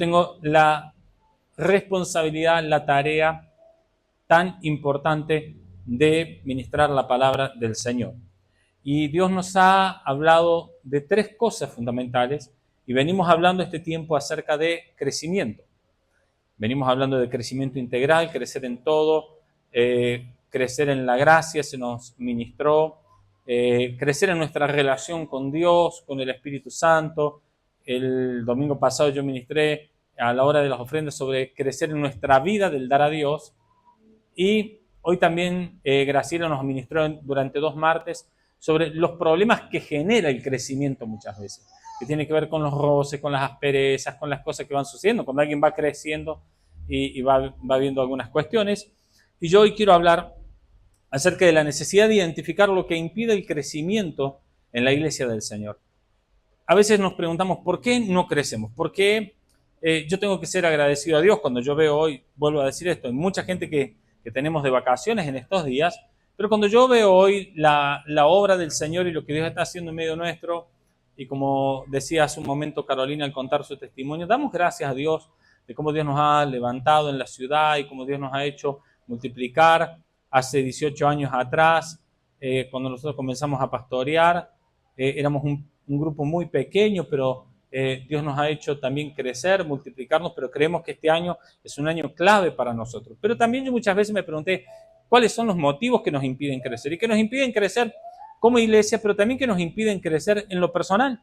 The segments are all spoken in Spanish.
tengo la responsabilidad, la tarea tan importante de ministrar la palabra del Señor. Y Dios nos ha hablado de tres cosas fundamentales y venimos hablando este tiempo acerca de crecimiento. Venimos hablando de crecimiento integral, crecer en todo, crecer en la gracia, se nos ministró, crecer en nuestra relación con Dios, con el Espíritu Santo. El domingo pasado yo ministré a la hora de las ofrendas sobre crecer en nuestra vida del dar a Dios. Y hoy también Graciela nos ministró durante 2 martes sobre los problemas que genera el crecimiento muchas veces, que tiene que ver con los roces, con las asperezas, con las cosas que van sucediendo, cuando alguien va creciendo y va viendo algunas cuestiones. Y yo hoy quiero hablar acerca de la necesidad de identificar lo que impide el crecimiento en la iglesia del Señor. A veces nos preguntamos, ¿por qué no crecemos? ¿Por qué yo tengo que ser agradecido a Dios cuando yo veo hoy, vuelvo a decir esto, hay mucha gente que tenemos de vacaciones en estos días, pero cuando yo veo hoy la obra del Señor y lo que Dios está haciendo en medio nuestro, y como decía hace un momento Carolina al contar su testimonio, damos gracias a Dios de cómo Dios nos ha levantado en la ciudad y cómo Dios nos ha hecho multiplicar. Hace 18 años atrás, cuando nosotros comenzamos a pastorear, éramos un grupo muy pequeño, pero Dios nos ha hecho también crecer, multiplicarnos, pero creemos que este año es un año clave para nosotros. Pero también yo muchas veces me pregunté, ¿cuáles son los motivos que nos impiden crecer? Y que nos impiden crecer como iglesia, pero también que nos impiden crecer en lo personal,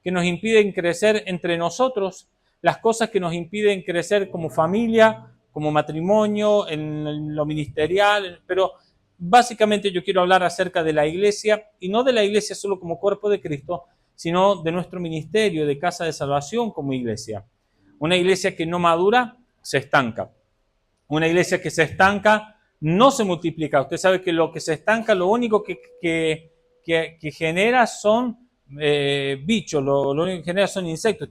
que nos impiden crecer entre nosotros, las cosas que nos impiden crecer como familia, como matrimonio, en lo ministerial, pero básicamente yo quiero hablar acerca de la iglesia, y no de la iglesia solo como cuerpo de Cristo, sino de nuestro ministerio de Casa de Salvación como iglesia. Una iglesia que no madura, se estanca. Una iglesia que se estanca, no se multiplica. Usted sabe que lo que se estanca, lo único que genera son bichos, lo único que genera son insectos.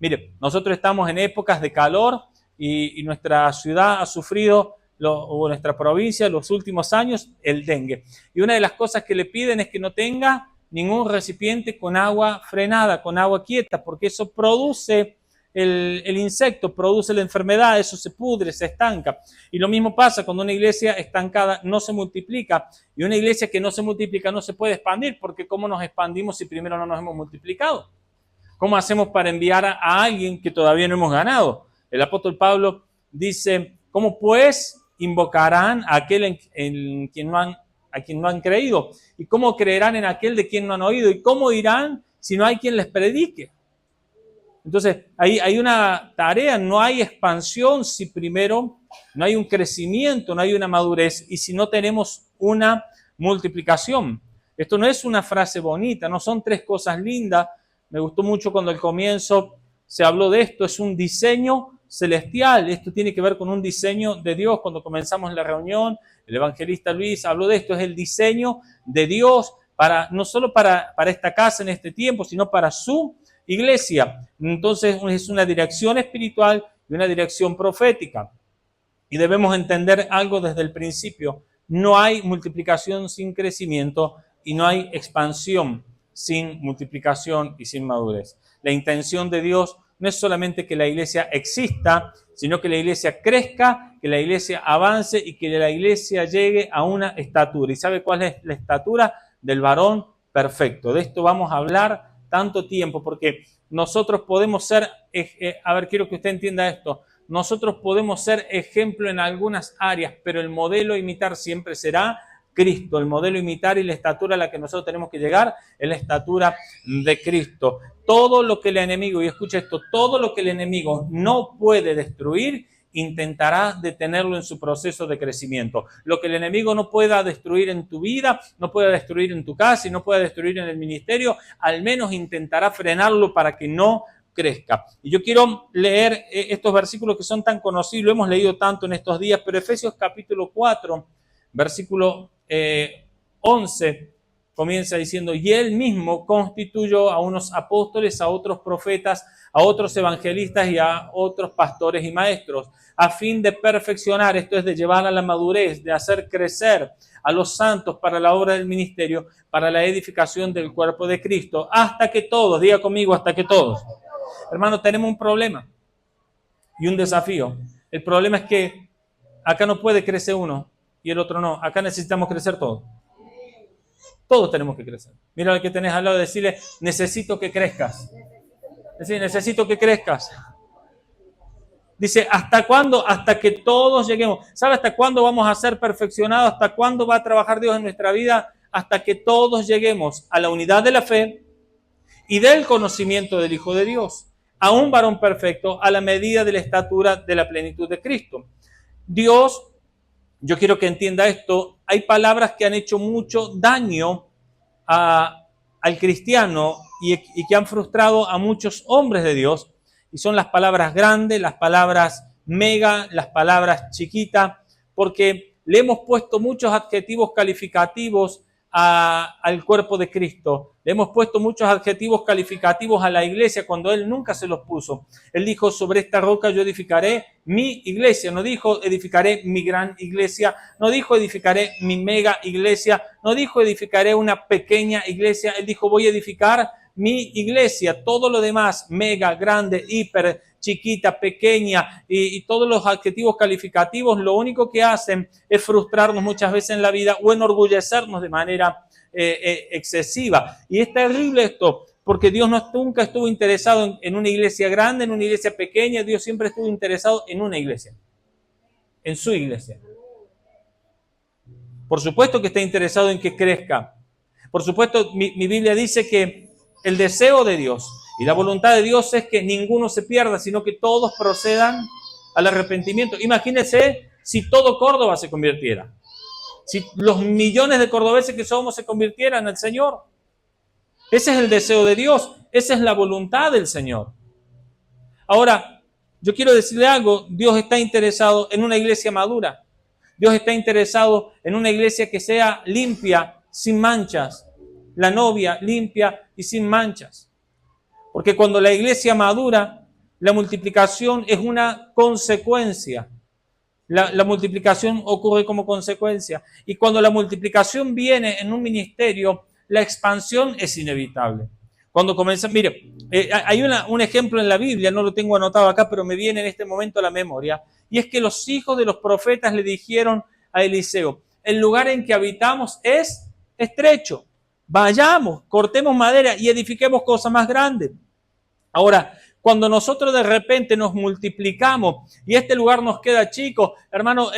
Mire, nosotros estamos en épocas de calor y nuestra ciudad ha sufrido, o nuestra provincia, los últimos años, el dengue. Y una de las cosas que le piden es que no tenga ningún recipiente con agua frenada, con agua quieta, porque eso produce el insecto, produce la enfermedad, eso se pudre, se estanca. Y lo mismo pasa cuando una iglesia estancada no se multiplica. Y una iglesia que no se multiplica no se puede expandir, porque ¿cómo nos expandimos si primero no nos hemos multiplicado? ¿Cómo hacemos para enviar a alguien que todavía no hemos ganado? El apóstol Pablo dice, ¿cómo pues invocarán a aquel a quien no han creído? ¿Y cómo creerán en aquel de quien no han oído? ¿Y cómo irán si no hay quien les predique? Entonces, hay una tarea, no hay expansión si primero no hay un crecimiento, no hay una madurez y si no tenemos una multiplicación. Esto no es una frase bonita, no son 3 cosas lindas. Me gustó mucho cuando al comienzo se habló de esto, es un diseño celestial, esto tiene que ver con un diseño de Dios. Cuando comenzamos la reunión, el evangelista Luis habló de esto, es el diseño de Dios no solo para esta casa en este tiempo, sino para su iglesia. Entonces es una dirección espiritual y una dirección profética. Y debemos entender algo desde el principio. No hay multiplicación sin crecimiento y no hay expansión sin multiplicación y sin madurez. La intención de Dios no es solamente que la iglesia exista, sino que la iglesia crezca, que la iglesia avance y que la iglesia llegue a una estatura. ¿Y sabe cuál es la estatura? Del varón perfecto. De esto vamos a hablar tanto tiempo, porque nosotros podemos ser, quiero que usted entienda esto, nosotros podemos ser ejemplo en algunas áreas, pero el modelo a imitar siempre será Cristo. El modelo a imitar y la estatura a la que nosotros tenemos que llegar es la estatura de Cristo. Todo lo que el enemigo, y escucha esto, todo lo que el enemigo no puede destruir, intentará detenerlo en su proceso de crecimiento. Lo que el enemigo no pueda destruir en tu vida, no pueda destruir en tu casa y no pueda destruir en el ministerio, al menos intentará frenarlo para que no crezca. Y yo quiero leer estos versículos que son tan conocidos, lo hemos leído tanto en estos días, pero Efesios capítulo 4, versículo 11, comienza diciendo, y él mismo constituyó a unos apóstoles, a otros profetas, a otros evangelistas y a otros pastores y maestros, a fin de perfeccionar, esto es de llevar a la madurez, de hacer crecer a los santos para la obra del ministerio, para la edificación del cuerpo de Cristo, hasta que todos, diga conmigo, hasta que todos. Hermano, tenemos un problema. y un desafío. El problema es que acá no puede crecer uno y el otro no. Acá necesitamos crecer todos. Todos tenemos que crecer. Mira al que tenés al lado y decirle, necesito que crezcas. Decir, necesito que crezcas. Dice, ¿hasta cuándo? Hasta que todos lleguemos. ¿Sabe hasta cuándo vamos a ser perfeccionados? ¿Hasta cuándo va a trabajar Dios en nuestra vida? Hasta que todos lleguemos a la unidad de la fe y del conocimiento del Hijo de Dios, a un varón perfecto, a la medida de la estatura de la plenitud de Cristo. Dios, yo quiero que entienda esto, hay palabras que han hecho mucho daño al cristiano y que han frustrado a muchos hombres de Dios, y son las palabras grandes, las palabras mega, las palabras chiquita, porque le hemos puesto muchos adjetivos calificativos al cuerpo de Cristo. Le hemos puesto muchos adjetivos calificativos a la iglesia cuando Él nunca se los puso. Él dijo, sobre esta roca yo edificaré mi iglesia. No dijo, edificaré mi gran iglesia. No dijo, edificaré mi mega iglesia. No dijo, edificaré una pequeña iglesia. Él dijo, voy a edificar mi iglesia. Todo lo demás, mega, grande, hiper, chiquita, pequeña y todos los adjetivos calificativos, lo único que hacen es frustrarnos muchas veces en la vida o enorgullecernos de manera excesiva. Y es terrible esto, porque Dios nunca estuvo interesado en una iglesia grande, en una iglesia pequeña. Dios siempre estuvo interesado en una iglesia, en su iglesia. Por supuesto que está interesado en que crezca. Por supuesto, mi Biblia dice que el deseo de Dios y la voluntad de Dios es que ninguno se pierda, sino que todos procedan al arrepentimiento. Imagínense si todo Córdoba se convirtiera. Si los millones de cordobeses que somos se convirtieran al Señor. Ese es el deseo de Dios. Esa es la voluntad del Señor. Ahora, yo quiero decirle algo. Dios está interesado en una iglesia madura. Dios está interesado en una iglesia que sea limpia, sin manchas. La novia limpia y sin manchas. Porque cuando la iglesia madura, la multiplicación es una consecuencia. La multiplicación ocurre como consecuencia. Y cuando la multiplicación viene en un ministerio, la expansión es inevitable. Cuando comienza, mire, hay un ejemplo en la Biblia, no lo tengo anotado acá, pero me viene en este momento a la memoria. Y es que los hijos de los profetas le dijeron a Eliseo, el lugar en que habitamos es estrecho. Vayamos, cortemos madera y edifiquemos cosas más grandes. Ahora, cuando nosotros de repente nos multiplicamos y este lugar nos queda chico, hermano,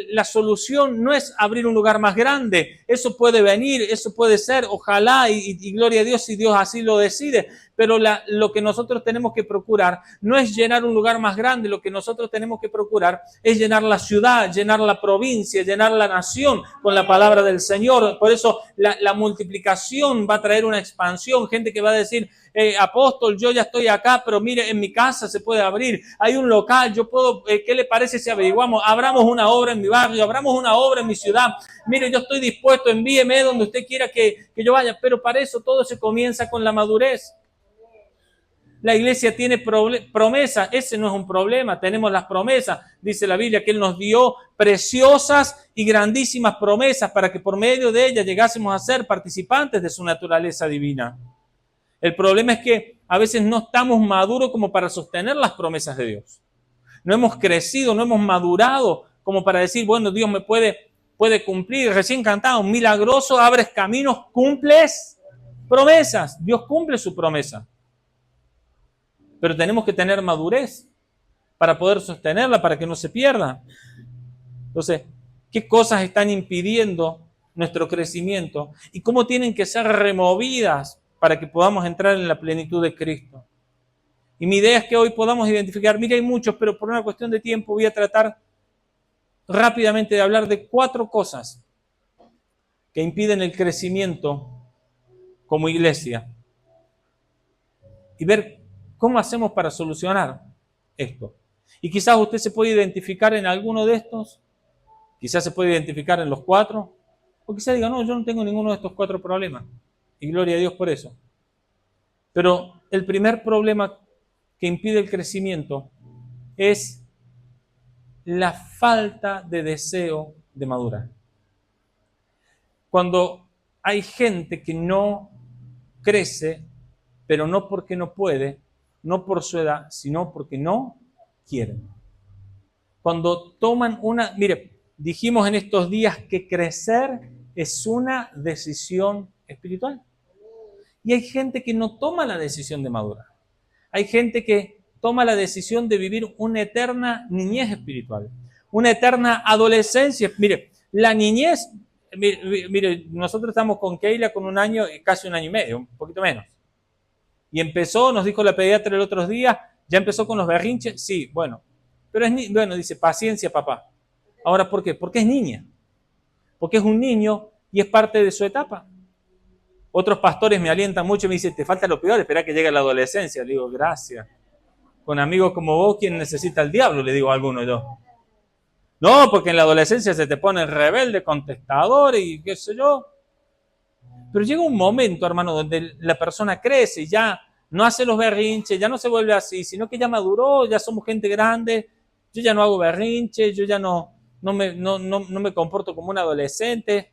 la solución no es abrir un lugar más grande. Eso puede venir, eso puede ser, ojalá y gloria a Dios si Dios así lo decide. Pero lo que nosotros tenemos que procurar no es llenar un lugar más grande, lo que nosotros tenemos que procurar es llenar la ciudad, llenar la provincia, llenar la nación con la palabra del Señor. Por eso la multiplicación va a traer una expansión, gente que va a decir, apóstol, yo ya estoy acá, pero mire, en mi casa se puede abrir, hay un local, yo puedo, ¿qué le parece si averiguamos? Abramos una obra en mi barrio, abramos una obra en mi ciudad, mire, yo estoy dispuesto, envíeme donde usted quiera que yo vaya, pero para eso todo se comienza con la madurez. La iglesia tiene promesas, ese no es un problema, tenemos las promesas, dice la Biblia que Él nos dio preciosas y grandísimas promesas para que por medio de ellas llegásemos a ser participantes de su naturaleza divina. El problema es que a veces no estamos maduros como para sostener las promesas de Dios. No hemos crecido, no hemos madurado como para decir, bueno, Dios me puede cumplir. Recién cantado, milagroso, abres caminos, cumples promesas. Dios cumple su promesa. Pero tenemos que tener madurez para poder sostenerla, para que no se pierda. Entonces, ¿qué cosas están impidiendo nuestro crecimiento? ¿Y cómo tienen que ser removidas para que podamos entrar en la plenitud de Cristo? Y mi idea es que hoy podamos identificar, mira, hay muchos, pero por una cuestión de tiempo voy a tratar rápidamente de hablar de 4 cosas que impiden el crecimiento como iglesia y ver cómo hacemos para solucionar esto. Y quizás usted se puede identificar en alguno de estos, quizás se puede identificar en los 4, o quizás diga, no, yo no tengo ninguno de estos 4 problemas. Y gloria a Dios por eso. Pero el primer problema que impide el crecimiento es la falta de deseo de madurar. Cuando hay gente que no crece, pero no porque no puede, no por su edad, sino porque no quieren. Cuando toman una... Mire, dijimos en estos días que crecer es una decisión espiritual. Y hay gente que no toma la decisión de madurar. Hay gente que toma la decisión de vivir una eterna niñez espiritual, una eterna adolescencia. Mire, la niñez, mire, nosotros estamos con Keila con 1 año, casi 1 año y medio, un poquito menos. Y empezó, nos dijo la pediatra el otro día, ya empezó con los berrinches. Sí, bueno, pero bueno, dice, paciencia, papá. Ahora, ¿por qué? Porque es niña. Porque es un niño y es parte de su etapa. Otros pastores me alientan mucho y me dicen, te falta lo peor, espera que llegue la adolescencia. Le digo, gracias. Con amigos como vos, ¿quién necesita al diablo? Le digo a alguno yo. No, porque en la adolescencia se te pone rebelde, contestador y qué sé yo. Pero llega un momento, hermano, donde la persona crece y ya no hace los berrinches, ya no se vuelve así, sino que ya maduró, ya somos gente grande, yo ya no hago berrinches, yo ya no me comporto como un adolescente,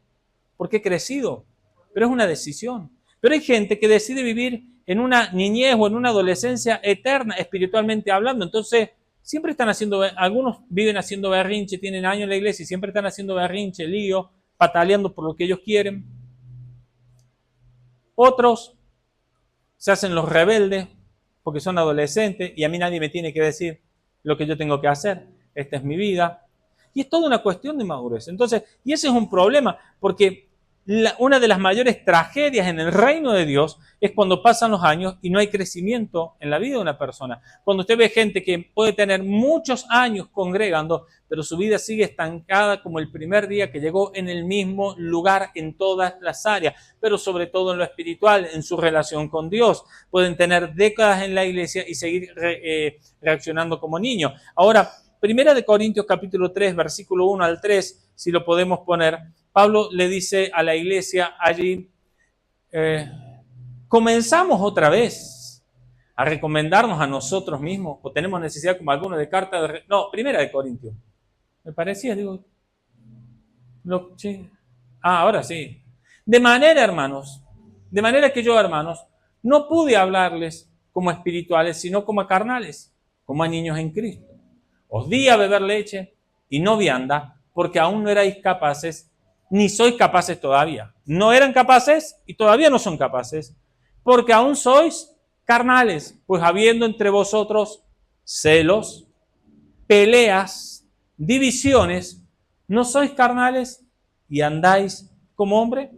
porque he crecido. Pero es una decisión. Pero hay gente que decide vivir en una niñez o en una adolescencia eterna, espiritualmente hablando. Entonces, siempre están haciendo, algunos viven haciendo berrinche, tienen años en la iglesia y siempre están haciendo berrinche, lío, pataleando por lo que ellos quieren. Otros se hacen los rebeldes porque son adolescentes y a mí nadie me tiene que decir lo que yo tengo que hacer. Esta es mi vida. Y es toda una cuestión de madurez. Entonces, y ese es un problema porque una de las mayores tragedias en el reino de Dios es cuando pasan los años y no hay crecimiento en la vida de una persona. Cuando usted ve gente que puede tener muchos años congregando, pero su vida sigue estancada como el primer día que llegó, en el mismo lugar en todas las áreas, pero sobre todo en lo espiritual, en su relación con Dios. Pueden tener décadas en la iglesia y seguir reaccionando como niños. Ahora, 1 Corintios capítulo 3, versículo 1 al 3, si lo podemos poner, Pablo le dice a la iglesia allí, comenzamos otra vez a recomendarnos a nosotros mismos, o tenemos necesidad como algunos de carta de... No, 1 Corintios. Me parecía, digo... sí. Ahora sí. De manera, hermanos, de manera que yo, hermanos, no pude hablarles como espirituales, sino como a carnales, como a niños en Cristo. Os di a beber leche y no vianda, porque aún no erais capaces, ni sois capaces todavía. No eran capaces y todavía no son capaces, porque aún sois carnales, pues habiendo entre vosotros celos, peleas, divisiones, ¿no sois carnales y andáis como hombre?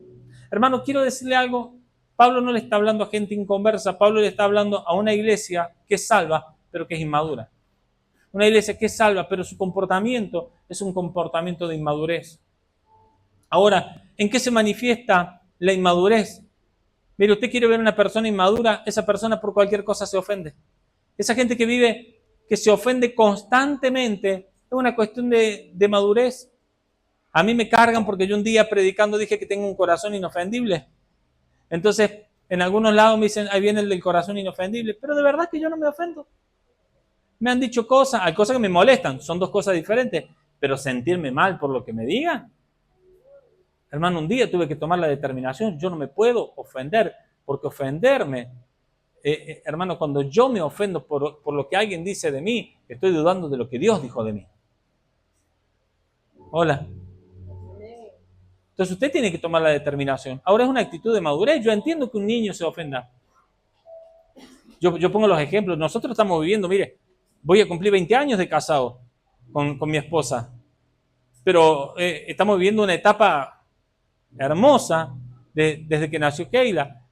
Hermano, quiero decirle algo. Pablo no le está hablando a gente inconversa, Pablo le está hablando a una iglesia que es salva, pero que es inmadura. Una iglesia que es salva, pero su comportamiento es un comportamiento de inmadurez. Ahora, ¿en qué se manifiesta la inmadurez? Mire, usted quiere ver una persona inmadura, esa persona por cualquier cosa se ofende. Esa gente que vive, que se ofende constantemente, es una cuestión de madurez. A mí me cargan porque yo un día predicando dije que tengo un corazón inofendible. Entonces, en algunos lados me dicen, ahí viene el del corazón inofendible, pero de verdad que yo no me ofendo. Me han dicho cosas, hay cosas que me molestan, son dos cosas diferentes, pero sentirme mal por lo que me digan. Hermano, un día tuve que tomar la determinación, yo no me puedo ofender, porque ofenderme, hermano, cuando yo me ofendo por lo que alguien dice de mí, estoy dudando de lo que Dios dijo de mí. Hola. Entonces usted tiene que tomar la determinación. Ahora es una actitud de madurez, yo entiendo que un niño se ofenda. Yo pongo los ejemplos, nosotros estamos viviendo, mire, voy a cumplir 20 años de casado con mi esposa, pero estamos viviendo una etapa hermosa desde que nació Keila.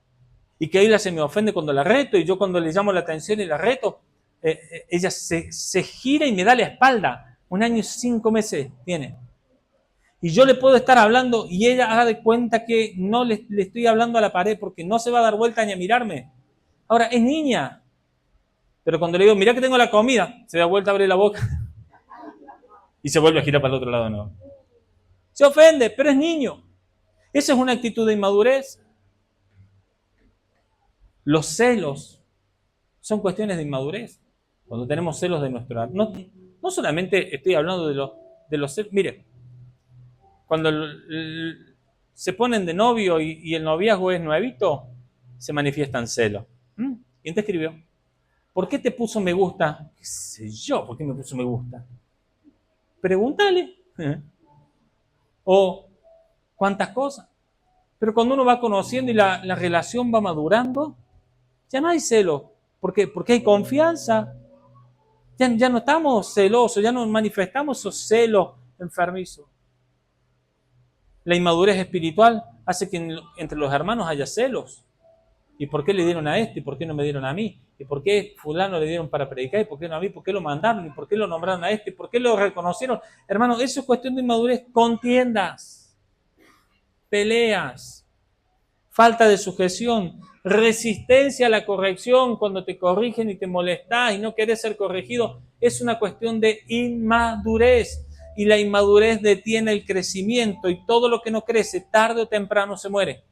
Y Keila se me ofende cuando la reto, y yo cuando le llamo la atención y la reto, ella se gira y me da la espalda. 1 año y 5 meses tiene. Y yo le puedo estar hablando y ella haga de cuenta que no le estoy hablando a la pared porque no se va a dar vuelta ni a mirarme. Ahora, es niña. Pero cuando le digo, mira que tengo la comida, se da vuelta, abre la boca y se vuelve a girar para el otro lado. No. Se ofende, pero es niño. Esa es una actitud de inmadurez. Los celos son cuestiones de inmadurez. Cuando tenemos celos de nuestro... No solamente estoy hablando de los celos. Mire, cuando se ponen de novio y el noviazgo es nuevito, se manifiestan celos. ¿Quién te escribió? ¿Por qué te puso me gusta? ¿Qué sé yo? ¿Por qué me puso me gusta? Pregúntale. O cuántas cosas. Pero cuando uno va conociendo y la relación va madurando, ya no hay celo. ¿Por qué? Porque hay confianza. Ya no estamos celosos, ya no manifestamos esos celos enfermizos. La inmadurez espiritual hace que entre los hermanos haya celos. ¿Y por qué le dieron a este? ¿Y por qué no me dieron a mí? ¿Y por qué fulano le dieron para predicar? ¿Y por qué no a mí? ¿Por qué lo mandaron? ¿Y por qué lo nombraron a este? ¿Y por qué lo reconocieron? Hermano, eso es cuestión de inmadurez. Contiendas, peleas, falta de sujeción, resistencia a la corrección cuando te corrigen y te molestás y no querés ser corregido. Es una cuestión de inmadurez. Y la inmadurez detiene el crecimiento y todo lo que no crece, tarde o temprano se muere.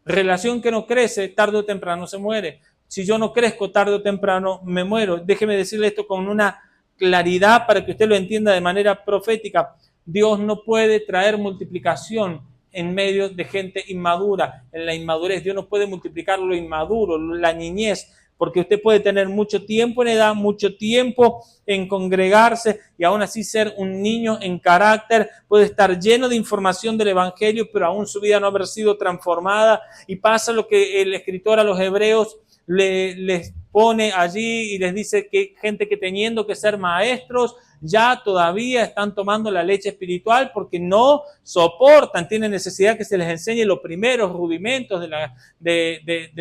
Relación que no crece, tarde o temprano se muere. Si yo no crezco, tarde o temprano me muero. Déjeme decirle esto con una claridad para que usted lo entienda de manera profética. Dios no puede traer multiplicación en medio de gente inmadura. En la inmadurez, Dios no puede multiplicar lo inmaduro, la niñez, porque usted puede tener mucho tiempo en edad, mucho tiempo en congregarse y aún así ser un niño en carácter, puede estar lleno de información del Evangelio, pero aún su vida no haber sido transformada. Y pasa lo que el escritor a los hebreos les pone allí y les dice que gente que teniendo que ser maestros, ya todavía están tomando la leche espiritual porque no soportan, tienen necesidad que se les enseñe los primeros rudimentos de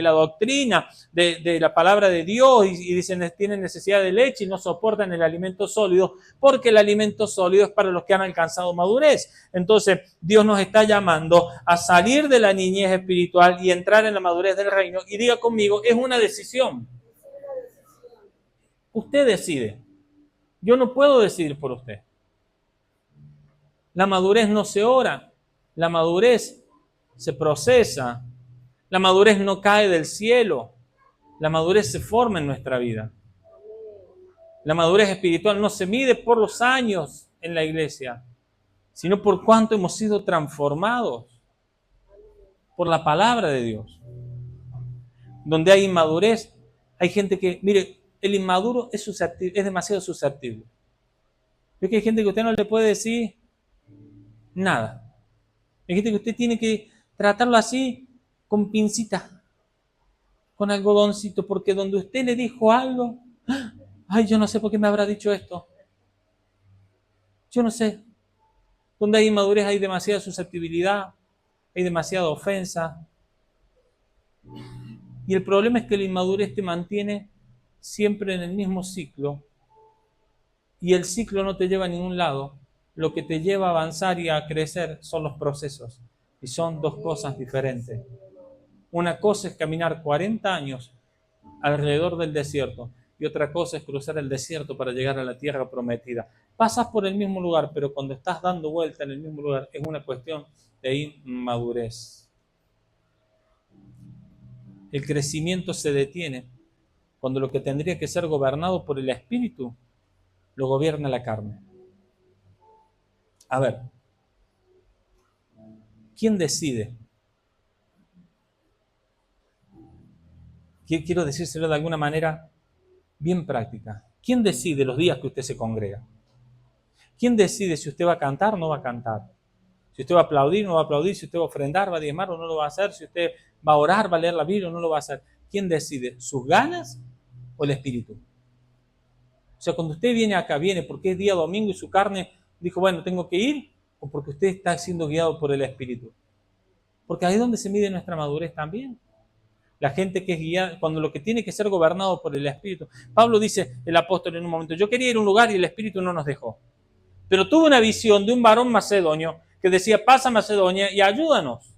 la doctrina, de la palabra de Dios y dicen tienen necesidad de leche y no soportan el alimento sólido porque el alimento sólido es para los que han alcanzado madurez. Entonces Dios nos está llamando a salir de la niñez espiritual y entrar en la madurez del reino. Y diga conmigo, es una decisión. Usted decide. Yo no puedo decidir por usted. La madurez no se ora, la madurez se procesa, la madurez no cae del cielo, la madurez se forma en nuestra vida. La madurez espiritual no se mide por los años en la iglesia, sino por cuánto hemos sido transformados por la palabra de Dios. Donde hay inmadurez, hay gente que, mire, el inmaduro es demasiado susceptible. Es que hay gente que usted no le puede decir nada. Hay gente que usted tiene que tratarlo así con pincita, con algodoncito, porque donde usted le dijo algo, ay, yo no sé por qué me habrá dicho esto. Yo no sé. Donde hay inmadurez hay demasiada susceptibilidad, hay demasiada ofensa. Y el problema es que la inmadurez te mantiene siempre en el mismo ciclo y el ciclo no te lleva a ningún lado. Lo que te lleva a avanzar y a crecer son los procesos y son dos cosas diferentes. Una cosa es caminar 40 años alrededor del desierto y otra cosa es cruzar el desierto para llegar a la tierra prometida. Pasas por el mismo lugar, pero cuando estás dando vuelta en el mismo lugar es una cuestión de inmadurez. El crecimiento se detiene cuando lo que tendría que ser gobernado por el Espíritu lo gobierna la carne. A ver, ¿quién decide? Quiero decírselo de alguna manera bien práctica. ¿Quién decide los días que usted se congrega? ¿Quién decide si usted va a cantar o no va a cantar? Si usted va a aplaudir o no va a aplaudir, si usted va a ofrendar, va a diezmar o no lo va a hacer, si usted va a orar, va a leer la Biblia o no lo va a hacer. ¿Quién decide? ¿Sus ganas o el Espíritu? O sea, cuando usted viene acá, viene porque es día domingo y su carne dijo, bueno, tengo que ir, o porque usted está siendo guiado por el Espíritu. Porque ahí es donde se mide nuestra madurez también. La gente que es guiada, cuando lo que tiene que ser gobernado por el Espíritu. Pablo dice, el apóstol en un momento, yo quería ir a un lugar y el Espíritu no nos dejó. Pero tuve una visión de un varón macedonio que decía, pasa a Macedonia y ayúdanos.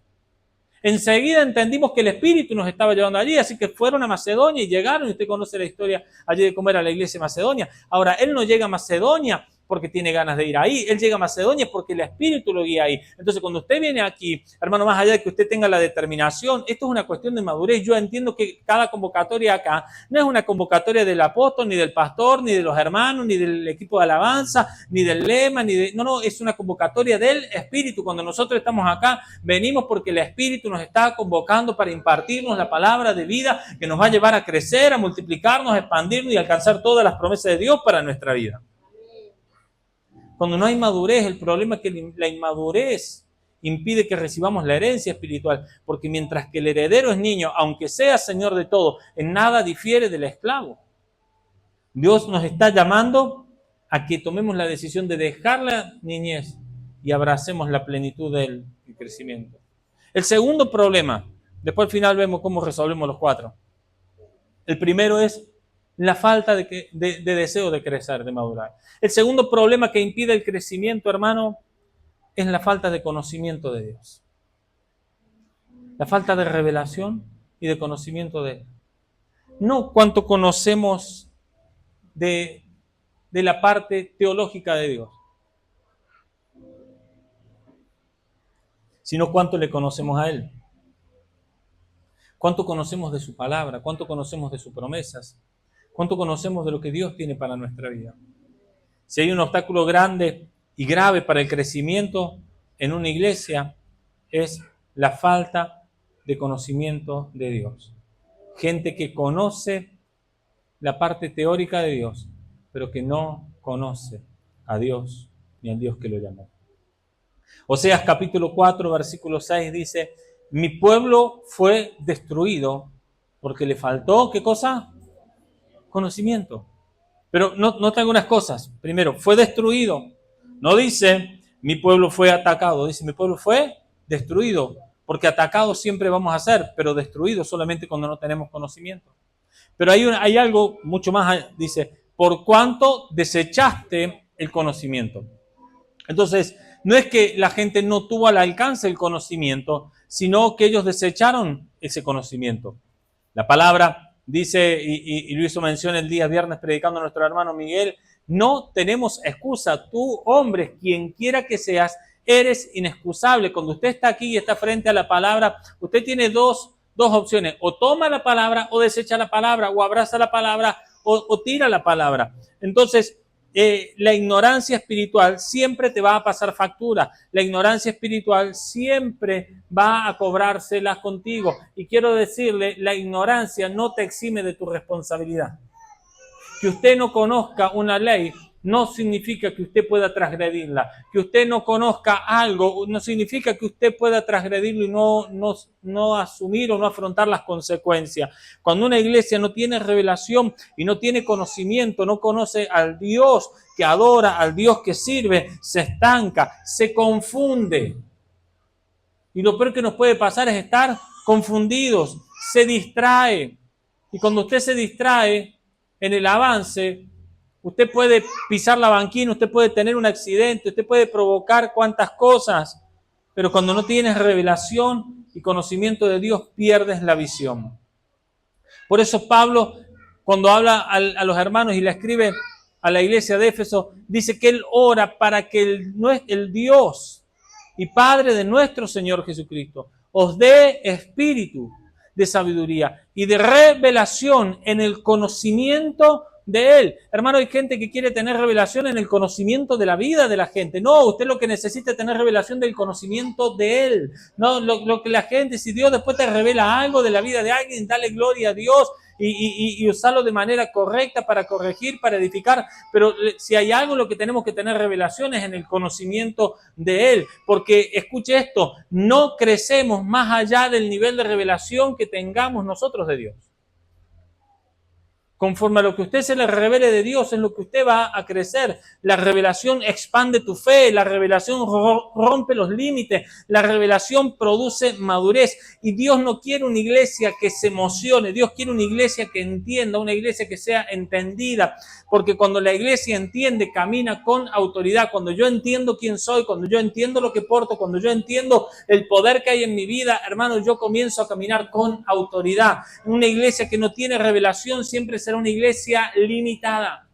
Enseguida entendimos que el Espíritu nos estaba llevando allí, así que fueron a Macedonia y llegaron, y usted conoce la historia allí de cómo era la iglesia de Macedonia. Ahora, él no llega a Macedonia porque tiene ganas de ir ahí. Él llega a Macedonia porque el Espíritu lo guía ahí. Entonces, cuando usted viene aquí, hermano, más allá de que usted tenga la determinación, esto es una cuestión de madurez. Yo entiendo que cada convocatoria acá no es una convocatoria del apóstol, ni del pastor, ni de los hermanos, ni del equipo de alabanza, ni del lema, no, es una convocatoria del Espíritu. Cuando nosotros estamos acá, venimos porque el Espíritu nos está convocando para impartirnos la palabra de vida que nos va a llevar a crecer, a multiplicarnos, a expandirnos y alcanzar todas las promesas de Dios para nuestra vida. Cuando no hay madurez, el problema es que la inmadurez impide que recibamos la herencia espiritual, porque mientras que el heredero es niño, aunque sea señor de todo, en nada difiere del esclavo. Dios nos está llamando a que tomemos la decisión de dejar la niñez y abracemos la plenitud del crecimiento. El segundo problema, después al final vemos cómo resolvemos los 4. El primero es la falta de deseo de crecer, de madurar. El segundo problema que impide el crecimiento, hermano, es la falta de conocimiento de Dios. La falta de revelación y de conocimiento de Él. No cuánto conocemos de la parte teológica de Dios, sino cuánto le conocemos a Él. Cuánto conocemos de su palabra, cuánto conocemos de sus promesas, cuánto conocemos de lo que Dios tiene para nuestra vida. Si hay un obstáculo grande y grave para el crecimiento en una iglesia, es la falta de conocimiento de Dios. Gente que conoce la parte teórica de Dios, pero que no conoce a Dios ni al Dios que lo llamó. Oseas capítulo 4, versículo 6 dice: mi pueblo fue destruido porque le faltó, ¿qué cosa? Conocimiento. Pero nota algunas cosas. Primero, fue destruido. No dice, mi pueblo fue atacado. Dice, mi pueblo fue destruido. Porque atacados siempre vamos a ser, pero destruidos solamente cuando no tenemos conocimiento. Pero hay algo mucho más. Dice, por cuanto desechaste el conocimiento. Entonces, no es que la gente no tuvo al alcance el conocimiento, sino que ellos desecharon ese conocimiento. La palabra dice, y lo hizo mención el día viernes predicando a nuestro hermano Miguel, no tenemos excusa. Tú, hombre, quien quiera que seas, eres inexcusable. Cuando usted está aquí y está frente a la palabra, usted tiene dos opciones. O toma la palabra, o desecha la palabra, o abraza la palabra, o tira la palabra. Entonces, la ignorancia espiritual siempre te va a pasar factura. La ignorancia espiritual siempre va a cobrárselas contigo. Y quiero decirle, la ignorancia no te exime de tu responsabilidad. Que usted no conozca una ley no significa que usted pueda transgredirla. Que usted no conozca algo no significa que usted pueda transgredirlo y no asumir o no afrontar las consecuencias. Cuando una iglesia no tiene revelación y no tiene conocimiento, no conoce al Dios que adora, al Dios que sirve, se estanca, se confunde. Y lo peor que nos puede pasar es estar confundidos, se distrae. Y cuando usted se distrae en el avance, usted puede pisar la banquina, usted puede tener un accidente, usted puede provocar cuantas cosas, pero cuando no tienes revelación y conocimiento de Dios, pierdes la visión. Por eso Pablo, cuando habla a los hermanos y le escribe a la iglesia de Éfeso, dice que él ora para que el Dios y Padre de nuestro Señor Jesucristo os dé espíritu de sabiduría y de revelación en el conocimiento de Él. Hermano, hay gente que quiere tener revelación en el conocimiento de la vida de la gente. No, usted lo que necesita es tener revelación del conocimiento de Él. No, lo que la gente, si Dios después te revela algo de la vida de alguien, dale gloria a Dios y usarlo de manera correcta para corregir, para edificar. Pero si hay algo en lo que tenemos que tener revelación es en el conocimiento de Él. Porque, escuche esto, no crecemos más allá del nivel de revelación que tengamos nosotros de Dios. Conforme a lo que usted se le revele de Dios, es lo que usted va a crecer. La revelación expande tu fe, la revelación rompe los límites, la revelación produce madurez. Y Dios no quiere una iglesia que se emocione, Dios quiere una iglesia que entienda, una iglesia que sea entendida. Porque cuando la iglesia entiende, camina con autoridad. Cuando yo entiendo quién soy, cuando yo entiendo lo que porto, cuando yo entiendo el poder que hay en mi vida, hermano, yo comienzo a caminar con autoridad. Una iglesia que no tiene revelación siempre será una iglesia limitada.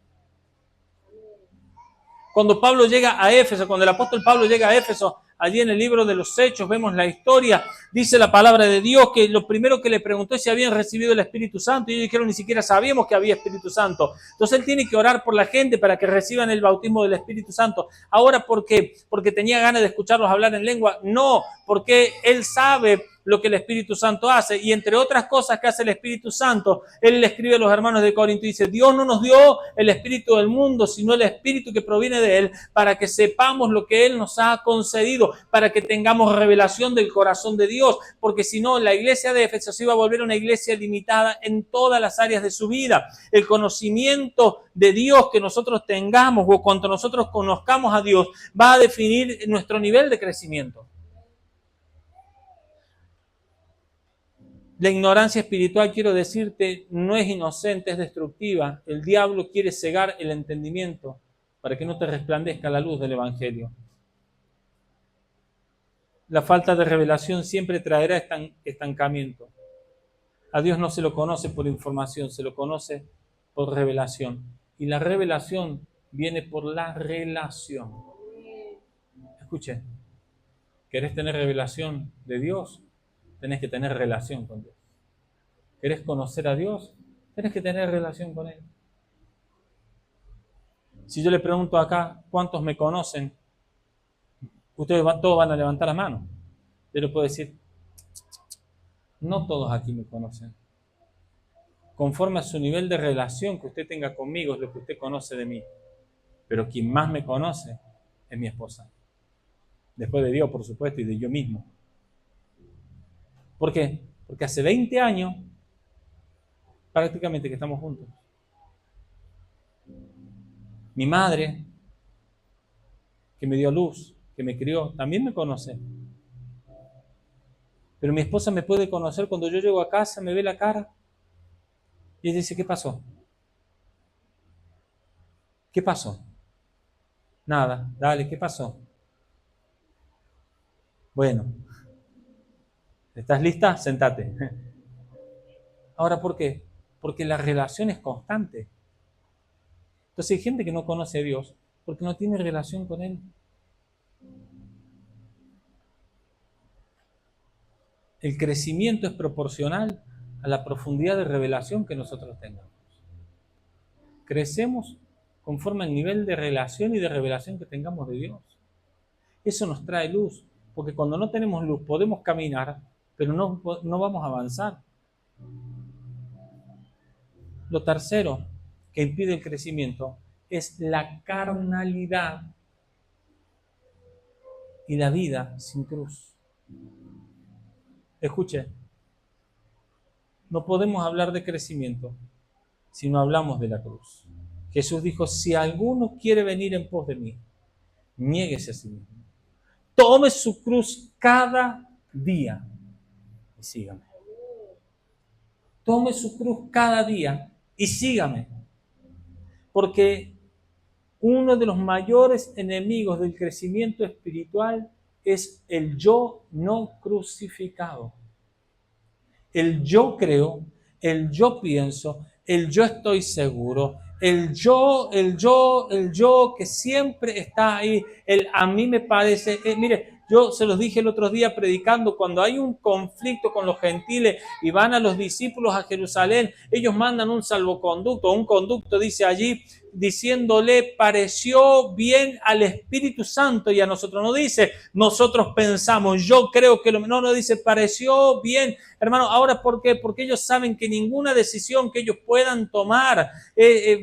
Cuando Pablo llega a Éfeso, cuando el apóstol Pablo llega a Éfeso, allí en el libro de los Hechos vemos la historia, dice la palabra de Dios que lo primero que le preguntó es si habían recibido el Espíritu Santo, y ellos dijeron ni siquiera sabíamos que había Espíritu Santo. Entonces él tiene que orar por la gente para que reciban el bautismo del Espíritu Santo. Ahora, ¿por qué? ¿Porque tenía ganas de escucharlos hablar en lengua? No, porque él sabe lo que el Espíritu Santo hace, y entre otras cosas que hace el Espíritu Santo, él le escribe a los hermanos de Corinto y dice: Dios no nos dio el espíritu del mundo, sino el espíritu que proviene de él, para que sepamos lo que él nos ha concedido, para que tengamos revelación del corazón de Dios, porque si no, la iglesia de Éfeso se iba a volver una iglesia limitada en todas las áreas de su vida. El conocimiento de Dios que nosotros tengamos, o cuanto nosotros conozcamos a Dios, va a definir nuestro nivel de crecimiento. La ignorancia espiritual, quiero decirte, no es inocente, es destructiva. El diablo quiere cegar el entendimiento para que no te resplandezca la luz del Evangelio. La falta de revelación siempre traerá estancamiento. A Dios no se lo conoce por información, se lo conoce por revelación. Y la revelación viene por la relación. Escuchen, ¿querés tener revelación de Dios? Tenés que tener relación con Dios. ¿Querés conocer a Dios? Tenés que tener relación con Él. Si yo le pregunto acá, ¿cuántos me conocen? Ustedes todos van a levantar la mano. Yo le puedo decir, no todos aquí me conocen. Conforme a su nivel de relación que usted tenga conmigo es lo que usted conoce de mí. Pero quien más me conoce es mi esposa. Después de Dios, por supuesto, y de yo mismo. ¿Por qué? Porque hace 20 años prácticamente que estamos juntos. Mi madre, que me dio luz, que me crió, también me conoce. Pero mi esposa me puede conocer cuando yo llego a casa, me ve la cara y ella dice: ¿qué pasó? ¿Qué pasó? Nada, dale, ¿qué pasó? Bueno, ¿estás lista? Sentate. Ahora, ¿por qué? Porque la relación es constante. Entonces hay gente que no conoce a Dios porque no tiene relación con Él. El crecimiento es proporcional a la profundidad de revelación que nosotros tengamos. Crecemos conforme al nivel de relación y de revelación que tengamos de Dios. Eso nos trae luz, porque cuando no tenemos luz podemos caminar, pero no vamos a avanzar. Lo tercero que impide el crecimiento es la carnalidad y la vida sin cruz. Escuche, no podemos hablar de crecimiento si no hablamos de la cruz. Jesús dijo: si alguno quiere venir en pos de mí, niéguese a sí mismo. Tome su cruz cada día y sígame. Tome su cruz cada día y sígame. Porque uno de los mayores enemigos del crecimiento espiritual es el yo no crucificado. El yo creo, el yo pienso, el yo estoy seguro, el yo que siempre está ahí, el a mí me parece. Mire, yo se los dije el otro día predicando, cuando hay un conflicto con los gentiles y van a los discípulos a Jerusalén, ellos mandan un salvoconducto, un conducto dice allí, diciéndole: pareció bien al Espíritu Santo y a nosotros. No dice nosotros pensamos, yo creo que no dice pareció bien. Hermano, ahora ¿por qué? Porque ellos saben que ninguna decisión que ellos puedan tomar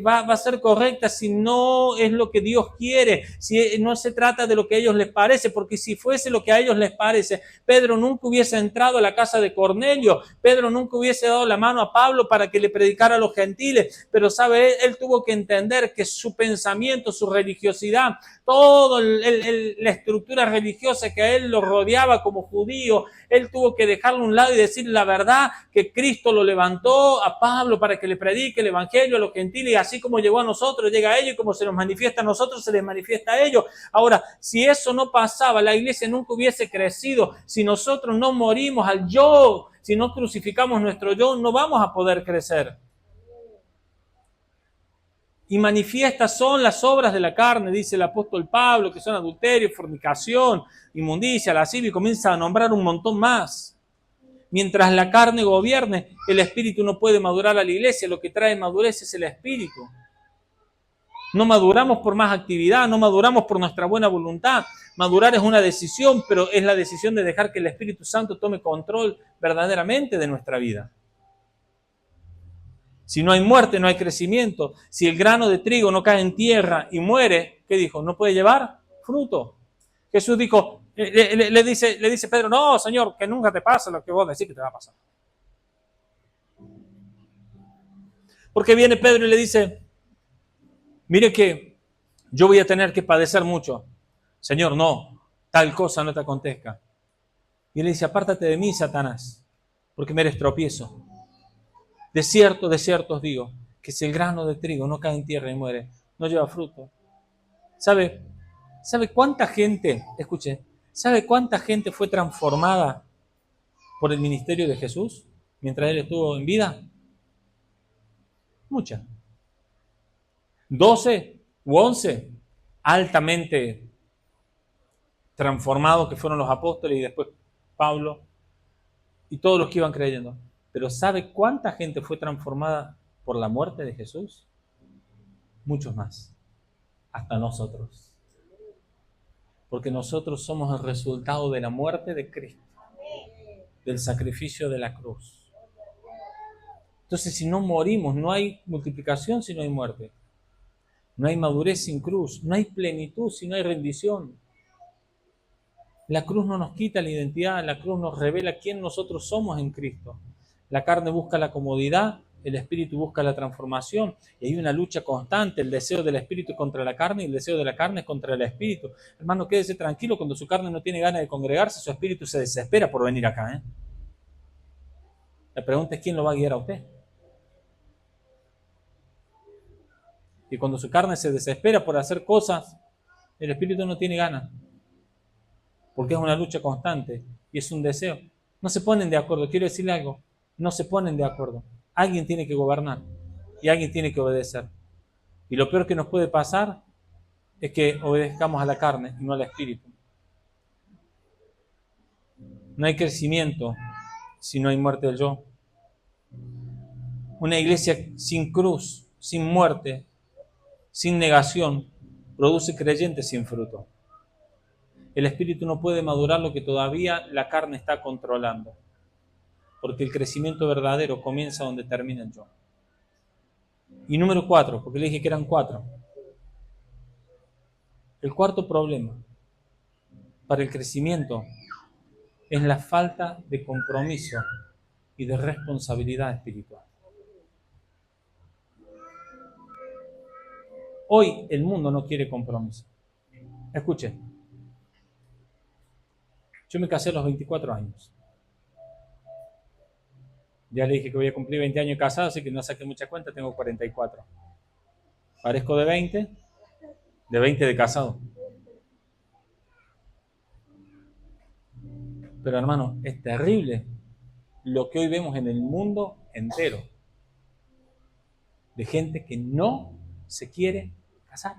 va a ser correcta si no es lo que Dios quiere, si no se trata de lo que a ellos les parece, porque si fuese lo que a ellos les parece, Pedro nunca hubiese entrado a la casa de Cornelio, Pedro nunca hubiese dado la mano a Pablo para que le predicara a los gentiles, pero sabe, él tuvo que entender que su pensamiento, su religiosidad, toda la estructura religiosa que a él lo rodeaba como judío, él tuvo que dejarlo a un lado y decir la verdad, que Cristo lo levantó a Pablo para que le predique el evangelio a los gentiles, y así como llegó a nosotros, llega a ellos, y como se nos manifiesta a nosotros, se les manifiesta a ellos. Ahora, si eso no pasaba, la iglesia nunca hubiese crecido. Si nosotros no morimos al yo, si no crucificamos nuestro yo, no vamos a poder crecer. Y manifiestas son las obras de la carne, dice el apóstol Pablo, que son adulterio, fornicación, inmundicia, lascivia, y comienza a nombrar un montón más. Mientras la carne gobierne, el espíritu no puede madurar a la iglesia. Lo que trae madurez es el espíritu. No maduramos por más actividad, no maduramos por nuestra buena voluntad. Madurar es una decisión, pero es la decisión de dejar que el Espíritu Santo tome control verdaderamente de nuestra vida. Si no hay muerte, no hay crecimiento. Si el grano de trigo no cae en tierra y muere, ¿qué dijo? No puede llevar fruto. Jesús dijo, le dice Pedro, no, Señor, que nunca te pase lo que vos decís que te va a pasar. Porque viene Pedro y le dice, mire que yo voy a tener que padecer mucho. Señor, no, tal cosa no te acontezca. Y él le dice, apártate de mí, Satanás, porque me eres tropiezo. De cierto os digo, que si el grano de trigo no cae en tierra y muere, no lleva fruto. ¿Sabe cuánta gente, escuche, sabe cuánta gente fue transformada por el ministerio de Jesús mientras él estuvo en vida? Mucha. 12 u 11 altamente transformados que fueron los apóstoles y después Pablo y todos los que iban creyendo. Pero ¿sabe cuánta gente fue transformada por la muerte de Jesús? Muchos más, hasta nosotros. Porque nosotros somos el resultado de la muerte de Cristo, del sacrificio de la cruz. Entonces, si no morimos, no hay multiplicación si no hay muerte. No hay madurez sin cruz, no hay plenitud si no hay rendición. La cruz no nos quita la identidad, la cruz nos revela quién nosotros somos en Cristo. La carne busca la comodidad, el espíritu busca la transformación y hay una lucha constante, el deseo del espíritu contra la carne y el deseo de la carne es contra el espíritu. Hermano, quédese tranquilo, cuando su carne no tiene ganas de congregarse, su espíritu se desespera por venir acá. La pregunta es quién lo va a guiar a usted. Y cuando su carne se desespera por hacer cosas, el espíritu no tiene ganas, porque es una lucha constante y es un deseo. No se ponen de acuerdo, quiero decirle algo. No se ponen de acuerdo. Alguien tiene que gobernar y alguien tiene que obedecer. Y lo peor que nos puede pasar es que obedezcamos a la carne y no al espíritu. No hay crecimiento si no hay muerte del yo. Una iglesia sin cruz, sin muerte, sin negación, produce creyentes sin fruto. El espíritu no puede madurar lo que todavía la carne está controlando. Porque el crecimiento verdadero comienza donde termina el yo. Y número 4, porque le dije que eran 4. El cuarto problema para el crecimiento es la falta de compromiso y de responsabilidad espiritual. Hoy el mundo no quiere compromiso. Escuchen, yo me casé a los 24 años. Ya le dije que voy a cumplir 20 años casado, así que no saqué mucha cuenta, tengo 44. Parezco de 20 de casado. Pero hermano, es terrible lo que hoy vemos en el mundo entero. De gente que no se quiere casar.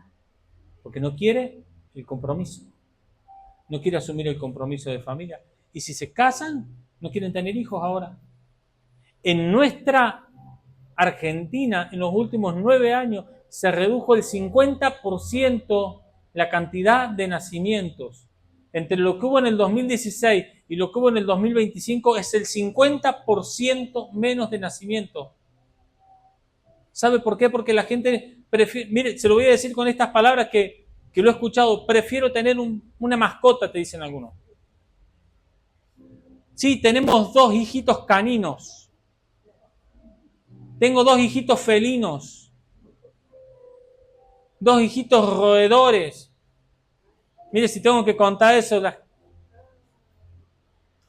Porque no quiere el compromiso. No quiere asumir el compromiso de familia. Y si se casan, no quieren tener hijos ahora. En nuestra Argentina, en los últimos 9 años, se redujo el 50% la cantidad de nacimientos. Entre lo que hubo en el 2016 y lo que hubo en el 2025 es el 50% menos de nacimientos. ¿Sabe por qué? Porque la gente prefiere, mire, se lo voy a decir con estas palabras que lo he escuchado, prefiero tener una mascota, te dicen algunos. Sí, tenemos 2 hijitos caninos. Tengo 2 hijitos felinos. 2 hijitos roedores. Mire, si tengo que contar eso,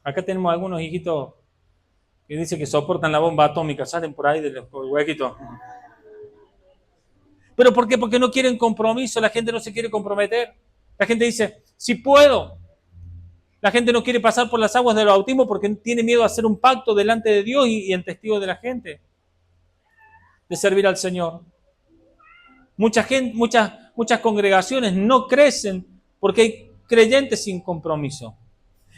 acá tenemos algunos hijitos que dicen que soportan la bomba atómica, salen por ahí de los huequitos. ¿Pero por qué? Porque no quieren compromiso, la gente no se quiere comprometer. La gente dice, si puedo. La gente no quiere pasar por las aguas del bautismo porque tiene miedo a hacer un pacto delante de Dios y en testigo de la gente, de servir al Señor. Mucha gente, muchas congregaciones no crecen porque hay creyentes sin compromiso.